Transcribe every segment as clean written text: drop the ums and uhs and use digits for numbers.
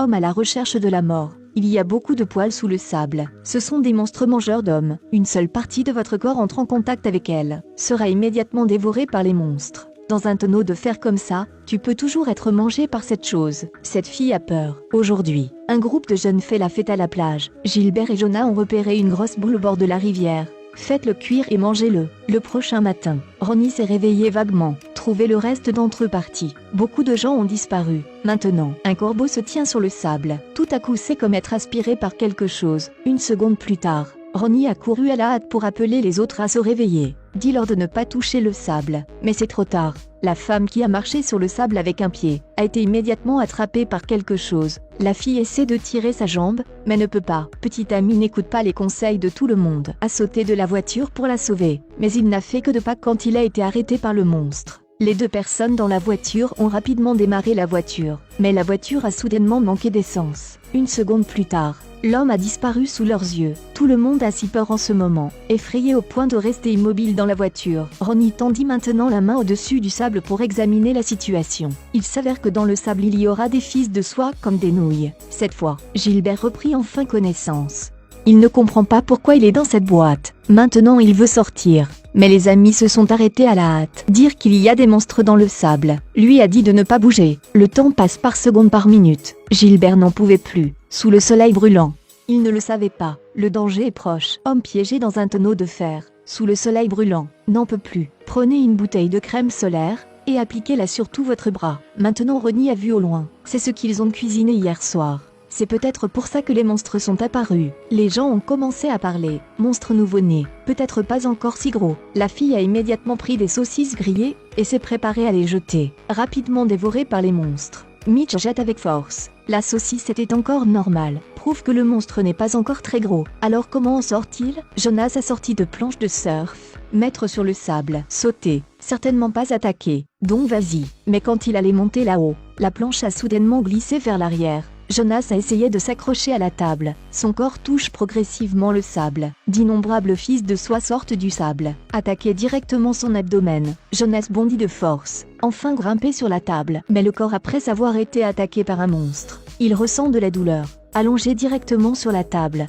Homme à la recherche de la mort. Il y a beaucoup de poils sous le sable. Ce sont des monstres mangeurs d'hommes. Une seule partie de votre corps entre en contact avec elle, sera immédiatement dévorée par les monstres. Dans un tonneau de fer comme ça, tu peux toujours être mangé par cette chose. Cette fille a peur. Aujourd'hui, un groupe de jeunes fait la fête à la plage. Gilbert et Jonah ont repéré une grosse boule au bord de la rivière. Faites-le cuire et mangez-le. Le prochain matin, Ronnie s'est réveillé vaguement. Trouvez le reste d'entre eux partis. Beaucoup de gens ont disparu. Maintenant, un corbeau se tient sur le sable. Tout à coup, c'est comme être aspiré par quelque chose. Une seconde plus tard, Ronnie a couru à la hâte pour appeler les autres à se réveiller. Dis-leur de ne pas toucher le sable. Mais c'est trop tard. La femme qui a marché sur le sable avec un pied a été immédiatement attrapée par quelque chose. La fille essaie de tirer sa jambe, mais ne peut pas. Petit ami n'écoute pas les conseils de tout le monde. A sauté de la voiture pour la sauver. Mais il n'a fait que de pas quand il a été arrêté par le monstre. Les deux personnes dans la voiture ont rapidement démarré la voiture. Mais la voiture a soudainement manqué d'essence. Une seconde plus tard, l'homme a disparu sous leurs yeux. Tout le monde a si peur en ce moment, effrayé au point de rester immobile dans la voiture. Ronnie tendit maintenant la main au-dessus du sable pour examiner la situation. Il s'avère que dans le sable il y aura des fils de soie comme des nouilles. Cette fois, Gilbert reprit enfin connaissance. Il ne comprend pas pourquoi il est dans cette boîte. Maintenant il veut sortir. Mais les amis se sont arrêtés à la hâte. Dire qu'il y a des monstres dans le sable. Lui a dit de ne pas bouger. Le temps passe par seconde par minute. Gilbert n'en pouvait plus. Sous le soleil brûlant. Il ne le savait pas. Le danger est proche. Homme piégé dans un tonneau de fer. Sous le soleil brûlant. N'en peut plus. Prenez une bouteille de crème solaire et appliquez-la sur tout votre bras. Maintenant Ronnie a vu au loin. C'est ce qu'ils ont cuisiné hier soir. C'est peut-être pour ça que les monstres sont apparus. Les gens ont commencé à parler. Monstre nouveau-né, peut-être pas encore si gros. La fille a immédiatement pris des saucisses grillées et s'est préparée à les jeter. Rapidement dévorée par les monstres. Mitch jette avec force. La saucisse était encore normale. Prouve que le monstre n'est pas encore très gros. Alors comment en sort-il? Jonas a sorti de planches de surf. Mettre sur le sable. Sauter. Certainement pas attaquer. Donc vas-y. Mais quand il allait monter là-haut, la planche a soudainement glissé vers l'arrière. Jonas a essayé de s'accrocher à la table. Son corps touche progressivement le sable. D'innombrables fils de soie sortent du sable. Attaquaient directement son abdomen. Jonas bondit de force. Enfin grimpé sur la table. Mais le corps après avoir été attaqué par un monstre. Il ressent de la douleur. Allongé directement sur la table.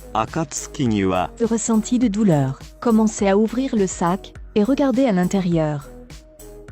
Ressenti de douleur. Commencez à ouvrir le sac et regardez à l'intérieur.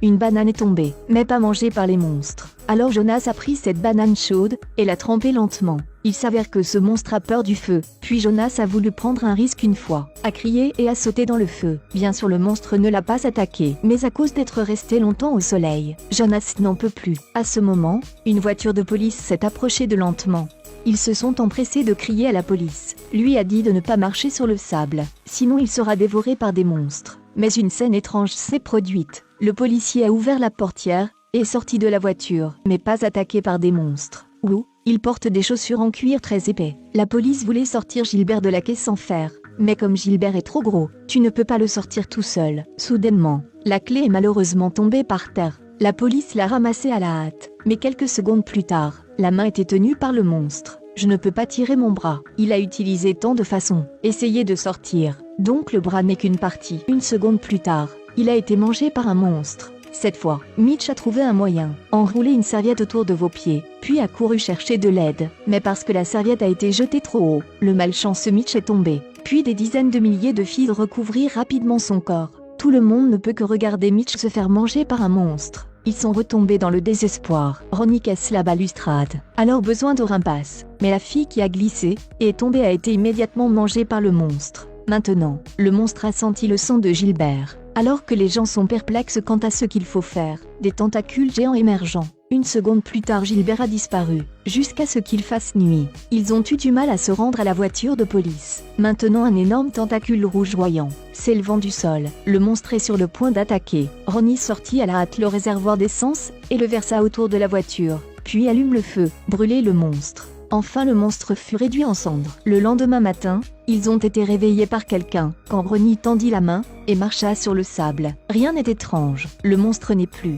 Une banane est tombée, mais pas mangée par les monstres. Alors Jonas a pris cette banane chaude et l'a trempée lentement. Il s'avère que ce monstre a peur du feu. Puis Jonas a voulu prendre un risque une fois, a crié et a sauté dans le feu. Bien sûr le monstre ne l'a pas attaqué, mais à cause d'être resté longtemps au soleil, Jonas n'en peut plus. À ce moment, une voiture de police s'est approchée de lentement. Ils se sont empressés de crier à la police. Lui a dit de ne pas marcher sur le sable, sinon il sera dévoré par des monstres. Mais une scène étrange s'est produite. Le policier a ouvert la portière et est sorti de la voiture, mais pas attaqué par des monstres. Ou, il porte des chaussures en cuir très épais. La police voulait sortir Gilbert de la caisse sans fer, mais comme Gilbert est trop gros, tu ne peux pas le sortir tout seul. Soudainement, la clé est malheureusement tombée par terre. La police l'a ramassée à la hâte, mais quelques secondes plus tard, la main était tenue par le monstre. Je ne peux pas tirer mon bras. Il a utilisé tant de façons. Essayez de sortir. Donc le bras n'est qu'une partie. Une seconde plus tard, il a été mangé par un monstre. Cette fois, Mitch a trouvé un moyen. Enrouler une serviette autour de vos pieds, puis a couru chercher de l'aide. Mais parce que la serviette a été jetée trop haut, le malchanceux Mitch est tombé. Puis des dizaines de milliers de fils recouvrirent rapidement son corps. Tout le monde ne peut que regarder Mitch se faire manger par un monstre. Ils sont retombés dans le désespoir. Ronnie casse la balustrade. Alors besoin de rimpasse. Mais la fille qui a glissé et est tombée a été immédiatement mangée par le monstre. Maintenant, le monstre a senti le sang de Gilbert. Alors que les gens sont perplexes quant à ce qu'il faut faire, des tentacules géants émergents. Une seconde plus tard Gilbert a disparu, jusqu'à ce qu'il fasse nuit. Ils ont eu du mal à se rendre à la voiture de police. Maintenant un énorme tentacule rougeoyant s'élevant du sol. Le monstre est sur le point d'attaquer. Ronnie sortit à la hâte le réservoir d'essence et le versa autour de la voiture, puis allume le feu, brûler le monstre. Enfin le monstre fut réduit en cendres. Le lendemain matin, ils ont été réveillés par quelqu'un, quand Ronnie tendit la main et marcha sur le sable. Rien n'est étrange, le monstre n'est plus